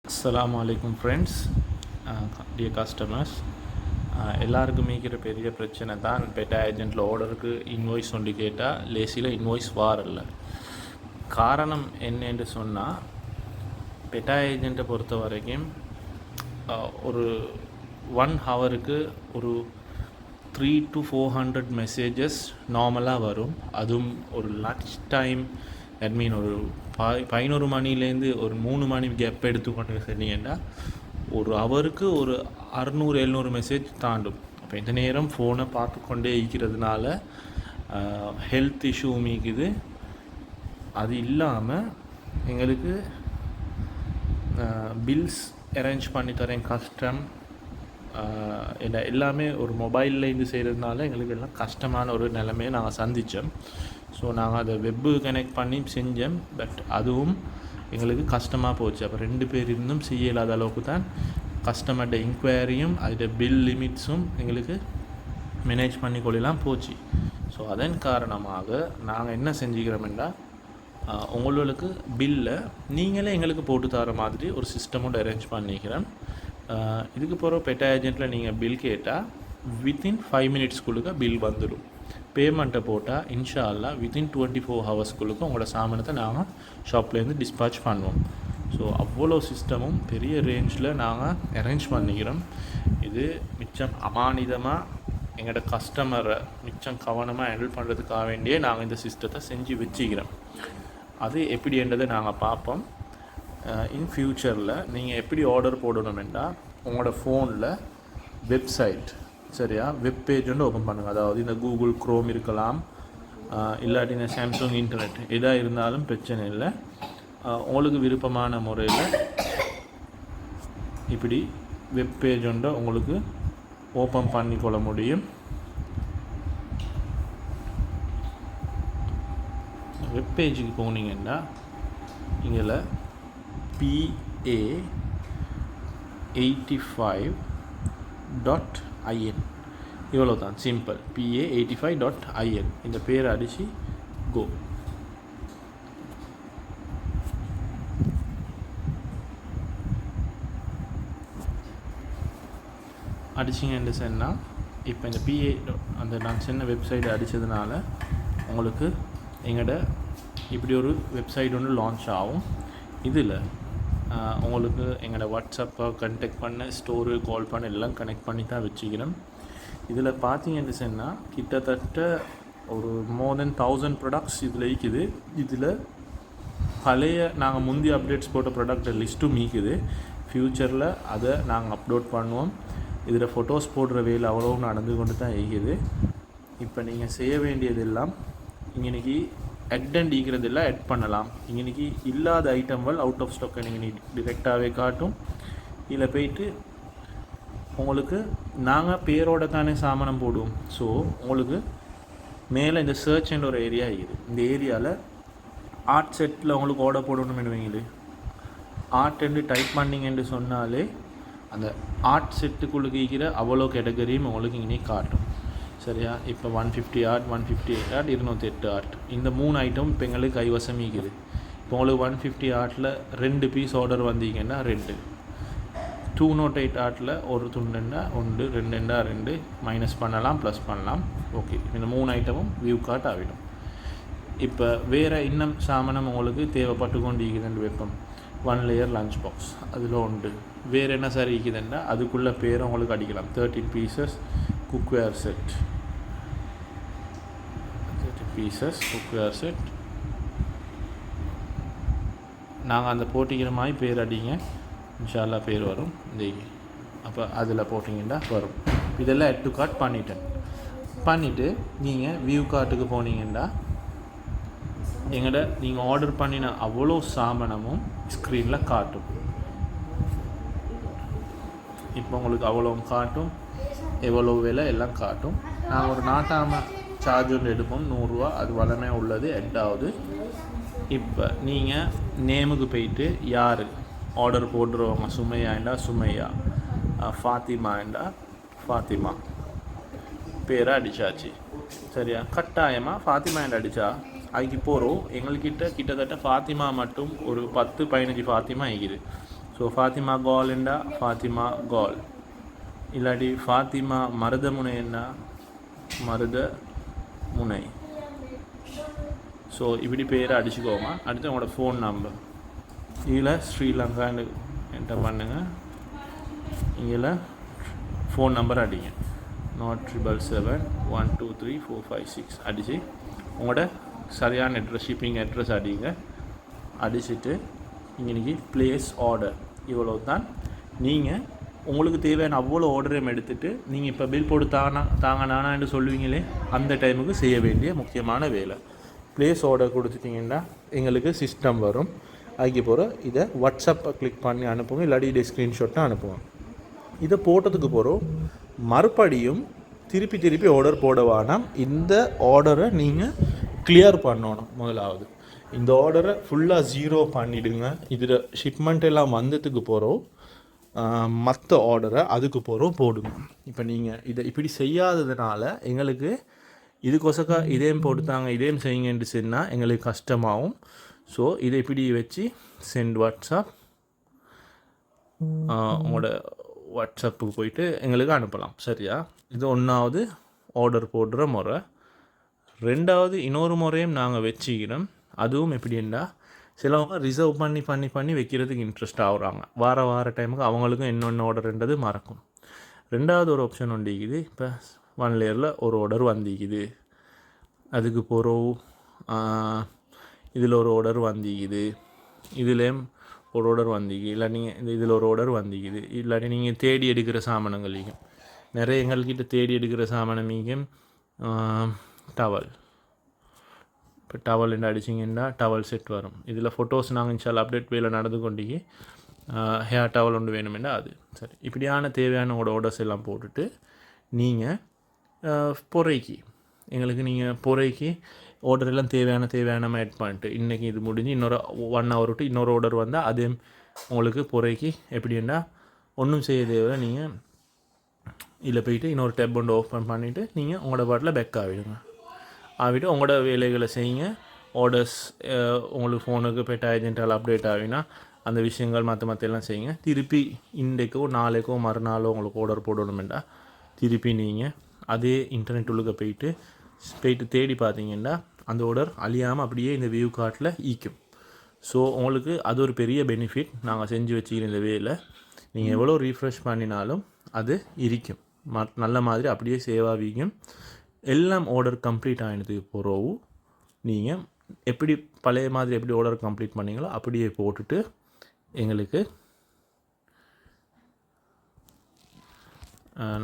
அஸ்ஸலாமு அலைக்கும் friends, dear customers. எல்லாருக்கும் இருக்கிற பெரிய பிரச்சனை தான் பெட்டா ஏஜென்ட்டில் ஆர்டருக்கு இன்வாய்ஸ் ஒன்று கேட்டால் லேசியில் இன்வாய்ஸ் வாரல்ல. காரணம் என்னென்று சொன்னால், பெட்டா ஏஜென்ட்டை பொறுத்த வரைக்கும் ஒரு 1 ஹவருக்கு ஒரு 300 to 400 மெசேஜஸ் நார்மலாக வரும். அதுவும் ஒரு லன்ச் டைம், தட் மீன் ஒரு 11 மணிலேருந்து ஒரு 3 மணி கேப் எடுத்துக்கொண்டு சொன்னீங்கன்னா ஒரு ஹவருக்கு ஒரு 600-700 மெசேஜ் தாண்டும். அப்போ இந்த நேரம் ஃபோனை பார்த்து கொண்டே இருக்கிறதுனால ஹெல்த் இஷ்யூ மீக்குது. அது இல்லாமல் எங்களுக்கு பில்ஸ் அரேஞ்ச் பண்ணி தரேன் கஷ்டம். எல்லாமே ஒரு மொபைல்லேருந்து செய்கிறதுனால எங்களுக்கு எல்லாம் கஷ்டமான ஒரு நிலைமையை நாங்கள் சந்தித்தோம். ஸோ நாங்கள் அதை வெப்பு கனெக்ட் பண்ணி செஞ்சோம். பட் அதுவும் எங்களுக்கு கஷ்டமாக போச்சு. அப்போ 2 பேர் இருந்தும் செய்ய இல்லாத அளவுக்கு தான் கஸ்டமர்கிட்ட இன்கொயரியும் அதோட பில் லிமிட்ஸும் எங்களுக்கு மேனேஜ் பண்ணி கொள்ளலாம் போச்சு. ஸோ அதன் காரணமாக நாங்கள் என்ன செஞ்சுக்கிறோம்னா, உங்களுக்கு பில்லை நீங்களே எங்களுக்கு போட்டு தர மாதிரி ஒரு சிஸ்டமோட அரேஞ்ச் பண்ணிக்கிறோம். இதுக்கு போகிற பெட்டா ஏஜென்ட்டில் நீங்கள் பில் கேட்டால் வித்தின் 5 மினிட்ஸ்க்குள்ளுக்கு பில் வந்துடும். பேமெண்ட்டை போட்டால் இன்ஷா அல்லா வித்தின் 24 ஹவர்ஸ்க்குள்ளுக்கு உங்களோட சாமானத்தை நாங்கள் ஷாப்லேருந்து டிஸ்பேட்ச் பண்ணுவோம். ஸோ அவ்வளோ சிஸ்டமும் பெரிய ரேஞ்சில் நாங்கள் அரேஞ்ச் பண்ணிக்கிறோம். இது மிச்சம் அமானிதமாக எங்களோட கஸ்டமரை மிச்சம் கவனமாக ஹேண்டில் பண்ணுறதுக்காக வேண்டியே நாங்கள் இந்த சிஸ்டத்தை செஞ்சு வச்சுக்கிறோம். அது எப்படின்றதை நாங்கள் பார்ப்போம். இன் ஃப்யூச்சரில் நீங்கள் எப்படி ஆர்டர் போடணுமெண்டா, உங்களோட ஃபோனில் வெப்சைட், சரியா, வெப் பேஜ் ஒன்று ஓப்பன் பண்ணுங்கள். அதாவது இந்த கூகுள் க்ரோம் இருக்கலாம், இல்லாட்டி இந்த சாம்சங் இன்டர்நெட் எதாக இருந்தாலும் பிரச்சனை இல்லை. உங்களுக்கு விருப்பமான முறையில் இப்படி வெப் பேஜ் ஒன்றை உங்களுக்கு ஓப்பன் பண்ணிக்கொள்ள முடியும். வெப் பேஜுக்கு போனீங்கன்னா இதில் PA85.in இவ்வளோ தான், சிம்பிள். PA85.in இந்த பேரை அடித்து கோ. அடிச்சிங்கன்னு சொன்னால் இப்போ இந்த PA அந்த நான் சின்ன வெப்சைட் அடித்ததுனால உங்களுக்கு எங்களோட இப்படி ஒரு வெப்சைட் ஒன்று லான்ச் ஆகும். இதில் உங்களுக்கு எங்களோட வாட்ஸ்அப்பை கண்டெக்ட் பண்ண, ஸ்டோரு கால் பண்ண எல்லாம் கனெக்ட் பண்ணி தான் வச்சுக்கிறோம். இதில் பார்த்தீங்கன்னு சொன்னால் கிட்டத்தட்ட ஒரு மோர் தென் 1000 ப்ராடக்ட்ஸ் இதில் இருக்குது. இதில் பழைய நாங்கள் முந்தைய அப்டேட்ஸ் போட்ட ப்ராடக்ட் லிஸ்ட்டும் மீக்குது. ஃப்யூச்சரில் அதை நாங்கள் அப்லோட் பண்ணுவோம். இதில் ஃபோட்டோஸ் போடுற வேலை அவ்வளோ நடந்து கொண்டு தான் இருக்குது. இப்போ நீங்கள் செய்ய வேண்டியதெல்லாம், இன்றைக்கி அட் அண்ட் ஈக்கிறதெல்லாம் ஆட் பண்ணலாம். இன்றைக்கி இல்லாத ஐட்டங்கள் அவுட் ஆஃப் ஸ்டாக்கை நீங்கள் டிரெக்டாகவே காட்டும். இதில் போயிட்டு உங்களுக்கு நாங்கள் பேரோட தானே சாமானம் போடுவோம். ஸோ உங்களுக்கு மேலே இந்த சர்ச்ன்ற ஒரு ஏரியா இருக்குது. இந்த ஏரியாவில் ஆர்ட் செட்டில் உங்களுக்கு ஆர்டர் போடணும்னு வைங்களே, ஆர்ட்ன்னு டைப் பண்ணிங்கன்னு சொன்னாலே அந்த ஆர்ட் செட்டுக்குள்ளே இருக்கிற அவ்வளோ கேட்டகரியும் உங்களுக்கு இங்கே காட்டும். சரியா? இப்போ 150 ஆர்ட், 158 ஆர்ட், 208 ஆர்ட், இந்த 3 ஐட்டம் இப்போ எங்களுக்கு கைவசம் இருக்குது. இப்போ உங்களுக்கு 150 ஆர்ட்டில் 2 பீஸ் ஆர்டர் வந்தீங்கன்னா 2, 208 ஆர்ட்டில் ஒரு துண்டுன்னா 1, 2ண்டா 2, மைனஸ் பண்ணலாம், ப்ளஸ் பண்ணலாம். ஓகே, இந்த 3 ஐட்டமும் வியூ கார்ட் ஆகிடும். இப்போ வேறு இன்னும் சாமானம் உங்களுக்கு தேவைப்பட்டு கொண்டு இருக்குதுன்னு வைப்போம். 1 லேயர் லஞ்ச் பாக்ஸ் அதில் உண்டு. வேறு என்ன சார் இருக்குதுன்னா அதுக்குள்ளே பேரை உங்களுக்கு அடிக்கலாம். 13 pieces cookware set, 30 pieces cookware set. நாங்கள் அந்த போட்டிக்கிற மாதிரி பேர் அடிங்க, இன்ஷா அல்லாஹ் பேர் வரும். இந்த அப்போ அதில் போட்டிங்கன்னா வரும். இதெல்லாம் எட்டு கார்ட் பண்ணிவிட்டு நீங்கள் வியூ கார்ட்டுக்கு போனீங்கன்னா எங்கள்ட நீங்கள் ஆர்டர் பண்ணின அவ்வளோ சாமானமும் ஸ்க்ரீனில் காட்டும். இப்போ உங்களுக்கு அவ்வளோ காட்டும், எவ்வளோ விலை எல்லாம் காட்டும். நாங்கள் ஒரு நாட்டாமல் சார்ஜ் ஒன்று எடுப்போம், 100 ரூபா. அது வளமையாக உள்ளது, எட்டாவது. இப்போ நீங்கள் நேமுக்கு போயிட்டு யார் ஆர்டர் போட்டுருவாங்க, சுமையாண்டா சுமையா, ஃபாத்திமாண்டா ஃபாத்திமா பேரை அடித்தாச்சு. சரியா? கட்டாயமாக ஃபாத்திமாண்டா அடித்தா அதுக்கு போகிறோம். எங்கள்கிட்ட கிட்டத்தட்ட ஃபாத்திமா மட்டும் ஒரு 10-15 ஃபாத்திமா ஆகிக்குது. ஸோ ஃபாத்திமா கால்ண்டா ஃபாத்திமா கால், இல்லாட்டி ஃபாத்திமா மருத முனைன்னா மருத முனை. ஸோ இப்படி பேரை அடிச்சுக்கோமா. அடுத்து உங்களோட ஃபோன் நம்பர் இதில் ஸ்ரீலங்கான்னு என்டர் பண்ணுங்கள். இதில் ஃபோன் நம்பர் அடிங்க 077712345 அடித்து உங்களோட சரியான அட்ரஸ், ஷிப்பிங் அட்ரஸ் அடிங்க. அடிச்சுட்டு இன்றைக்கி ப்ளேஸ் ஆர்டர், இவ்வளோ தான். நீங்கள் உங்களுக்கு தேவையான அவ்வளோ ஆர்டரையும் எடுத்துகிட்டு நீங்கள் இப்போ பில் போட்டு தாங்க நானான்னு சொல்லுவீங்களே, அந்த டைமுக்கு செய்ய வேண்டிய முக்கியமான வேலை. ப்ளேஸ் ஆர்டர் கொடுத்துட்டிங்கன்னா எங்களுக்கு சிஸ்டம் வரும். அதுக்கு போகிற இதை வாட்ஸ்அப்பை கிளிக் பண்ணி அனுப்புங்க, இல்லாட்டி இதை ஸ்க்ரீன்ஷாட்டாக அனுப்புவோம். இதை போட்டதுக்கு போகிறோம் மறுபடியும் திருப்பி ஆர்டர் போட வேணாம். இந்த ஆர்டரை நீங்கள் கிளியர் பண்ணணும். முதலாவது இந்த ஆர்டரை ஃபுல்லாக 0 பண்ணிவிடுங்க. இதில் ஷிப்மெண்ட் எல்லாம் வந்ததுக்கு போகிறோம் மற்ற ஆர்டரை அதுக்கு போகிறோம் போடுங்க. இப்போ நீங்கள் இதை இப்படி செய்யாததுனால எங்களுக்கு இதுக்கொசக்கா இதையும் போட்டுத்தாங்க இதையும் செய்யுங்கன்னு சொன்னால் எங்களுக்கு கஷ்டமாகும். ஸோ இதை இப்படி வச்சு சென்ட் வாட்ஸ்அப் உங்களோட வாட்ஸ்அப்புக்கு போயிட்டு எங்களுக்கு அனுப்பலாம். சரியா? இது ஒன்றாவது ஆர்டர் போடுற முறை. ரெண்டாவது இன்னொரு முறையும் நாங்கள் வச்சுக்கிறோம். அதுவும் எப்படின்னா சிலவங்க ரிசர்வ் பண்ணி வைக்கிறதுக்கு இன்ட்ரெஸ்ட் ஆகுறாங்க. வார டைமுக்கு அவங்களுக்கும் இன்னொன்று ஆர்டர்ன்றது மறக்கும். ரெண்டாவது ஒரு ஆப்ஷன் ஒண்டிக்குது. இப்போ 1 லேயரில் ஒரு ஆர்டர் வந்திக்குது, அதுக்கு போகிறோம் இதில் ஒரு ஆர்டர் வந்திக்குது, இதுலேயும் ஒரு ஆர்டர் வந்திக்கு, இல்லை நீங்கள் இதில் ஒரு ஆர்டர் வந்திக்குது, இல்லாட்டி நீங்கள் தேடி எடுக்கிற சாமானங்களையும் நிறைய எங்கள்கிட்ட தேடி எடுக்கிற சாமானமைக்கும் டவல். இப்போ டவல் என்ன அடிச்சிங்கன்னா டவல் செட் வரும். இதில் ஃபோட்டோஸ் நாங்கள் இன்ஷால் அப்டேட் வேலை நடந்து கொண்டிக்கு ஹேர் டவல் ஒன்று வேணுமெண்டா அது. சரி, இப்படியான தேவையான ஆர்டர்ஸ் எல்லாம் போட்டுட்டு நீங்கள் பொறைக்கு எங்களுக்கு நீங்கள் பொறைக்கு ஆர்டர் எல்லாம் தேவையான ஆட் பண்ணிட்டு இன்றைக்கி இது முடிஞ்சு இன்னொரு 1 hour விட்டு இன்னொரு ஆர்டர் வந்தால் அதே உங்களுக்கு பொறைக்கு எப்படின்னா ஒன்றும் செய்ய தேவை. நீங்கள் இதில் போய்ட்டு இன்னொரு டேப் ஒன்று ஓப்பன் பண்ணிவிட்டு நீங்கள் உங்களோட பாட்டில் பேக் ஆகிடுங்க. ஆகிட்டு உங்களோட வேலைகளை செய்யுங்க. ஆர்டர்ஸ் உங்களுக்கு ஃபோனுக்கு பெட் ஏஜென்ட்டால் அப்டேட் ஆகினா அந்த விஷயங்கள் மற்ற எல்லாம் செய்யுங்க. திருப்பி இன்றைக்கோ நாளைக்கோ மறுநாளோ உங்களுக்கு ஆர்டர் போடணுமெண்டா திருப்பி நீங்கள் அதே இன்டர்நெட் உள்ளுக்க போயிட்டு தேடி பார்த்தீங்கன்னா அந்த ஆர்டர் அழியாமல் அப்படியே இந்த வியூ கார்ட்டில் ஈக்கும். ஸோ உங்களுக்கு அது ஒரு பெரிய பெனிஃபிட். நாங்கள் செஞ்சு வச்சுக்கிற இந்த வேலை நீங்கள் எவ்வளோ ரீஃப்ரெஷ் பண்ணினாலும் அது இருக்கும், நல்ல மாதிரி அப்படியே சேவ் ஆகிக்கும். எல்லாம் ஆர்டர் கம்ப்ளீட் ஆகினதுக்கு பிறகு நீங்கள் எப்படி பழைய மாதிரி எப்படி ஆர்டர் கம்ப்ளீட் பண்ணிங்களோ அப்படியே போட்டுட்டு எங்களுக்கு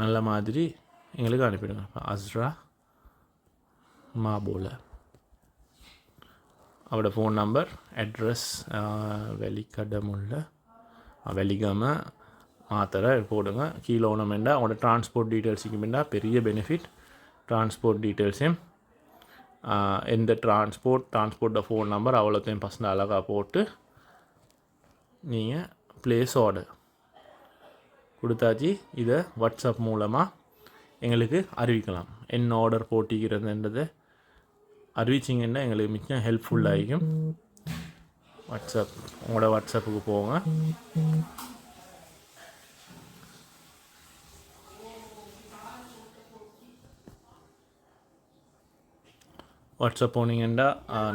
நல்ல மாதிரி எங்களுக்கு அனுப்பிடுங்க. அஸ்ரா மாபோல அவரோட ஃபோன் நம்பர், அட்ரஸ் வெலிக்கடமுள்ள வெலிகம மாத்திரை போடுங்க. கீழே ஒன்றுமெண்டா அவங்களோட ட்ரான்ஸ்போர்ட் டீட்டெயில்ஸுக்கு பெரிய பெனிஃபிட். ட்ரான்ஸ்போர்ட் டீட்டெயில்ஸையும் எந்த ட்ரான்ஸ்போர்ட்டோட ஃபோன் நம்பர் அவ்வளோத்தையும் பர்சனல் அழகாக போட்டு நீங்கள் ப்ளேஸ் ஆர்டர் கொடுத்தாச்சு. இதை வாட்ஸ்அப் மூலமாக எங்களுக்கு அறிவிக்கலாம். என்ன ஆர்டர் போட்டிக்கிறதுன்றதை அறிவிச்சிங்கன்னா எங்களுக்கு மிச்சம் ஹெல்ப்ஃபுல்லாகிக்கும். வாட்ஸ்அப் உங்களோட வாட்ஸ்அப்புக்கு போங்க. வாட்ஸ்அப் போனீங்கன்னா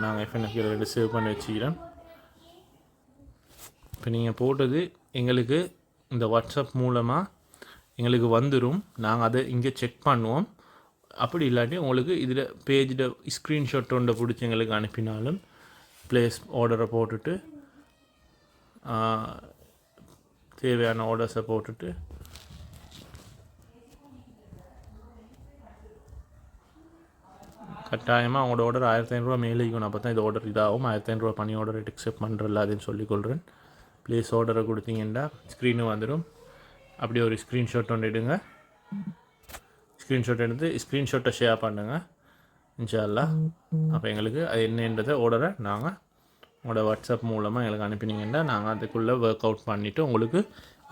நாங்கள் எஃப்என்எஃப் சேவ் பண்ணி வச்சுக்கிறோம். இப்போ நீங்கள் போட்டது எங்களுக்கு இந்த வாட்ஸ்அப் மூலமாக எங்களுக்கு வந்துடும். நாங்கள் அதை இங்கே செக் பண்ணுவோம். அப்படி இல்லாட்டி உங்களுக்கு இதில் பேஜில் ஸ்க்ரீன்ஷாட் ஒன்றை பிடிச்சி எங்களுக்கு அனுப்பினாலும் ப்ளேஸ் ஆர்டரை போட்டுட்டு தேவையான ஆர்டர்ஸை போட்டுட்டு கட்டாயமாக அவங்களோட ஆர்டர் 1500 மேலே இருக்கணும். அப்போ தான் இது ஆர்டர் இதாகும். 1500 பண்ணி ஆர்டர் அக்செப்ட் பண்ணுறல அதுன்னு சொல்லிக்கொள்கிறேன். ப்ளேஸ் ஆர்டரை கொடுத்தீங்கன்னா ஸ்க்ரீனு வந்துடும். அப்படி ஒரு ஸ்க்ரீன்ஷாட் ஒன்று எடுங்க. ஸ்க்ரீன்ஷாட் எடுத்து ஸ்க்ரீன்ஷாட்டை ஷேர் பண்ணுங்கள் இன்ஷா அல்லாஹ். அப்போ எங்களுக்கு அது என்னன்றதை ஆர்டரை நாங்கள் உங்களோட வாட்ஸ்அப் மூலமாக எங்களுக்கு அனுப்பினீங்கன்னா நாங்கள் அதுக்குள்ளே ஒர்க் அவுட் பண்ணிவிட்டு உங்களுக்கு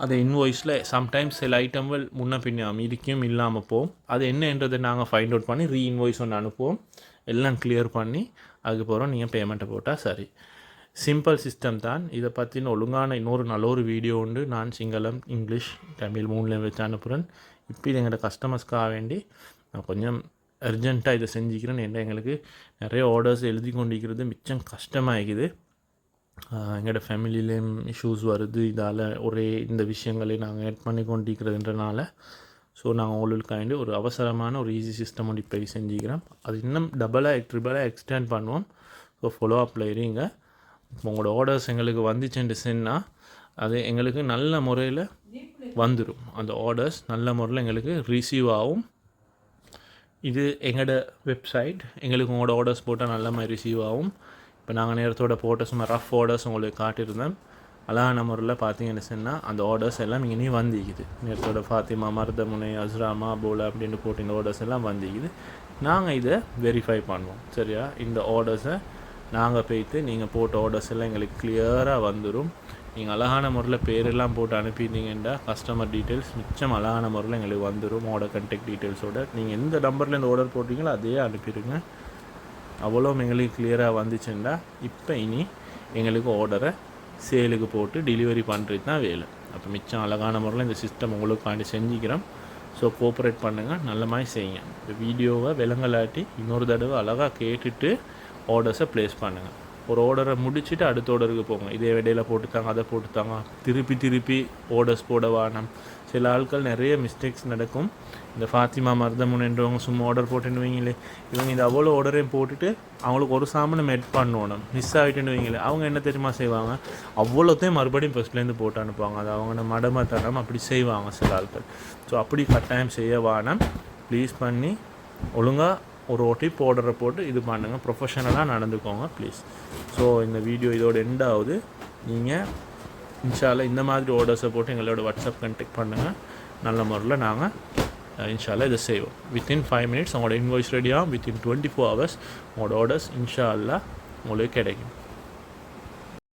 அதை இன்வாய்ஸில் சம்டைம்ஸ் சில ஐட்டங்கள் முன்ன பின்ன இருக்கும் இல்லாமல் போகும். அது என்னன்றதை நாங்கள் ஃபைண்ட் அவுட் பண்ணி ரீஇன்வாய்ஸ் ஒன்று அனுப்புவோம். எல்லாம் கிளியர் பண்ணி அதுக்கப்புறம் நீங்கள் பேமெண்ட்டை போட்டால் சரி. சிம்பிள் சிஸ்டம் தான். இதை பற்றின ஒழுங்கான நல்ல ஒரு வீடியோ உண்டு. நான் சிங்களம், இங்கிலீஷ், தமிழ் 3 வச்சு அனுப்புகிறேன். இப்போ இது எங்களோட கஸ்டமர்ஸ்க்காக வேண்டி நான் கொஞ்சம் அர்ஜென்ட்டாக இதை செஞ்சுக்கிறேன். என்ன எங்களுக்கு நிறைய ஆர்டர்ஸ் எழுதி கொண்டிருக்கிறது மிச்சம் கஷ்டமாகிக்குது. எங்களோட ஃபேமிலியிலேயும் இஷ்யூஸ் வருது. இதால் ஒரே இந்த விஷயங்களை நாங்கள் ஆட் பண்ணி கொண்டிருக்கிறதுன்றனால ஸோ நாங்கள் உங்களுக்காண்டி ஒரு அவசரமான ஒரு ஈஸி சிஸ்டம் ஒன்று இப்போ செஞ்சுக்கிறோம். அது இன்னும் ட்ரிபிளாக எக்ஸ்டெண்ட் பண்ணுவோம். ஸோ ஃபாலோ அப்பில் இருங்க. உங்களோட ஆர்டர்ஸ் எங்களுக்கு வந்துச்சுன்னு சொன்னால் அது எங்களுக்கு நல்ல முறையில் வந்துடும். அந்த ஆர்டர்ஸ் நல்ல முறையில் எங்களுக்கு ரிசீவ் ஆகும். இது எங்களோட வெப்சைட். எங்களுக்கு உங்களோட ஆர்டர்ஸ் போட்டால் நல்ல மாதிரி ரிசீவ் ஆகும். இப்போ நாங்கள் நேரத்தோட போட்ட சும்மா ரஃப் ஆர்டர்ஸ் உங்களுக்கு காட்டியிருந்தேன். அழகான முறையில் பார்த்தீங்கன்னு சொன்னால் அந்த ஆர்டர்ஸ் எல்லாம் இனி வந்திக்குது. நேரத்தோட ஃபாத்திமா, மருதமுனை, அஸ்ராமா, போலா அப்படின்னு போட்டு இந்த ஆர்டர்ஸ் எல்லாம் வந்திக்குது. நாங்கள் இதை வெரிஃபை பண்ணுவோம். சரியா? இந்த ஆர்டர்ஸை நாங்கள் போய்த்து நீங்கள் போட்ட ஆர்டர்ஸ் எல்லாம் எங்களுக்கு கிளியராக வந்துடும். நீங்கள் அழகான முறையில் பேரெல்லாம் போட்டு அனுப்பிட்டீங்கன்னா கஸ்டமர் டீட்டெயில்ஸ் மிச்சம் அழகான முறையில் எங்களுக்கு வந்துடும். ஆர்டர் கான்டாக்ட் டீட்டெயில்ஸோடு நீங்கள் எந்த நம்பர்லேருந்து ஆர்டர் போட்டிங்களோ அதே அனுப்பிடுங்க. அவ்வளோ எங்களுக்கு கிளியராக வந்துச்சுன்னா இப்போ இனி எங்களுக்கு ஆர்டரை சேலுக்கு போட்டு டெலிவரி பண்ணுறது தான் வேலை. அப்போ மிச்சம் அழகான முறையில் இந்த சிஸ்டம் உங்களுக்காண்டி செஞ்சுக்கிறோம். ஸோ கோஆப்ரேட் பண்ணுங்கள், நல்ல மாதிரி செய்யுங்க. இந்த வீடியோவை விலங்கலாட்டி இன்னொரு தடவை அழகாக கேட்டுட்டு ஆர்டர்ஸை ப்ளேஸ் பண்ணுங்கள். ஒரு ஆர்டரை முடிச்சுட்டு அடுத்த ஆர்டருக்கு போங்க. இதே இடையில் போட்டுத்தாங்க, அதை போட்டுத்தாங்க, திருப்பி ஆர்டர்ஸ் போட வேணாம். சில ஆட்கள் நிறைய மிஸ்டேக்ஸ் நடக்கும். இந்த ஃபாத்திமா, மருதமுனைன்றவங்க சும்மா ஆர்டர் போட்டுன்னு வைங்களே, இவங்க இந்த அவ்வளோ ஆர்டரையும் போட்டுட்டு அவங்களுக்கு ஒரு சாமானை மெட் பண்ணணும், மிஸ் ஆகிட்டுன்னு வைங்களே, அவங்க என்ன தெரியுமா செய்வாங்க, அவ்வளோத்தையும் மறுபடியும் ஃபஸ்ட்லேருந்து போட்டு அனுப்புவாங்க. அது அவங்க மடமத்தனம் அப்படி செய்வாங்க சில ஆட்கள். ஸோ அப்படி கட்டாயம் செய்ய வேணாம். ப்ளீஸ் பண்ணி ஒழுங்காக ஒரு ஓடிபி ஆர்டரை போட்டு இது பண்ணுங்கள். ப்ரொஃபஷனலாக நடந்துக்கோங்க ப்ளீஸ். ஸோ இந்த வீடியோ இதோட எண்ட் ஆகுது. நீங்கள் இன்ஷா அல்லாஹ் இந்த மாதிரி ஆர்டர்ஸை போட்டு எங்களோட வாட்ஸ்அப் கான்டாக்ட் பண்ணுங்கள். நல்ல முறையில் நாங்கள் இன்ஷா அல்லாஹ் இதை செய்வோம். வித்தின் 5 minutes உங்களோட இன்வாய்ஸ் ரெடியாக வித்தின் 24 hours உங்களோட ஆர்டர்ஸ் இன்ஷா அல்லாஹ் உங்களுக்கு கிடைக்கும்.